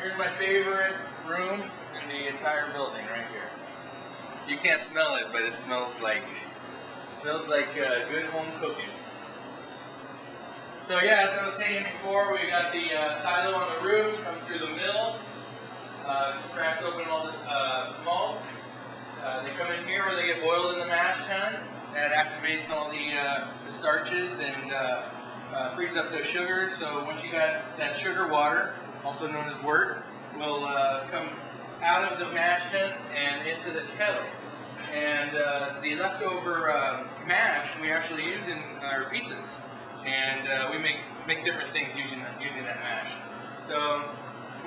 Here's my favorite room in the entire building, right here. You can't smell it, but it smells like good home cooking. So yeah, as I was saying before, we got the silo on the roof, comes through the mill, cracks open all the malt. They come in here where they get boiled in the mash tun. That activates all the starches and frees up the sugar. So once you got that sugar water, also known as wort, will come out of the mash tun and into the kettle. And the leftover mash we actually use in our pizzas, and we make different things using that mash. So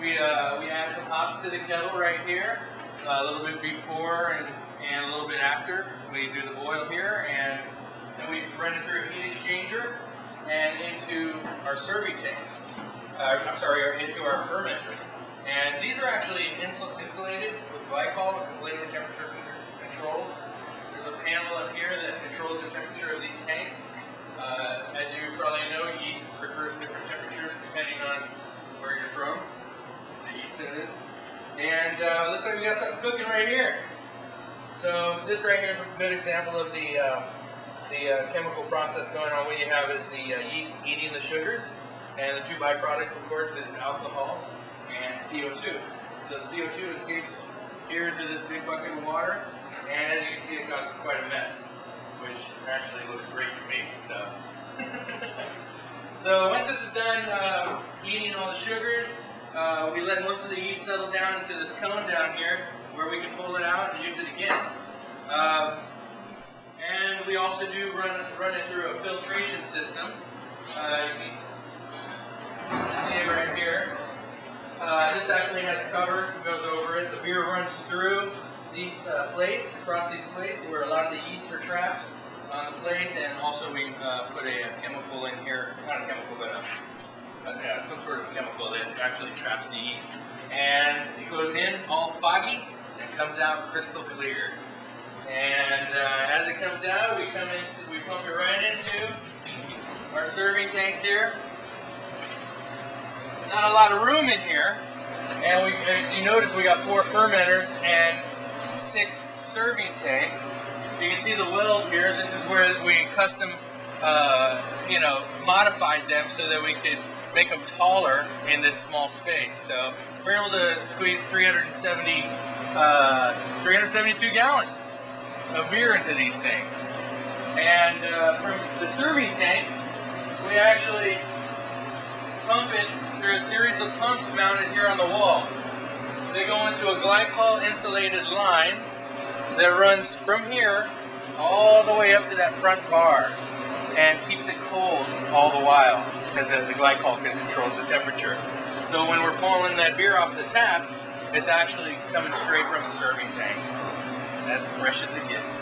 we add some hops to the kettle right here, a little bit before and a little bit after. We do the boil here, and then we run it through a heat exchanger and into our serving tanks. Into our fermenter. And these are actually insulated with glycol, completely temperature controlled. There's a panel up here that controls the temperature of these tanks. As you probably know, yeast prefers different temperatures depending on where you're from. The yeast that is. And looks like we got something cooking right here. So this right here is a good example of the chemical process going on. What you have is the yeast eating the sugars, and the two byproducts, of course, is alcohol and CO2. So CO2 escapes here into this big bucket of water, and as you can see, it causes quite a mess, which actually looks great to me. So once this is done eating all the sugars, we let most of the yeast settle down into this cone down here, where we can pull it out and use it again. And we also do run it through a filtration system. You can see it right here. This actually has a cover that goes over it. The beer runs through these plates, across these plates, where a lot of the yeasts are trapped on the plates, and also we put a chemical in here, not a chemical, but some sort of chemical that actually traps the yeast. And it goes in all foggy and comes out crystal clear. And as it comes out, we pump it right into our serving tanks here. Not a lot of room in here, and as you notice, we got 4 fermenters and 6 serving tanks. So you can see the weld here. This is where we custom, modified them so that we could make them taller in this small space. So we're able to squeeze 372 gallons of beer into these things. And from the serving tank, we actually pump it through a series of pumps mounted here on the wall. They go into a glycol insulated line that runs from here all the way up to that front bar and keeps it cold all the while, because the glycol controls the temperature. So when we're pulling that beer off the tap, it's actually coming straight from the serving tank. As fresh as it gets.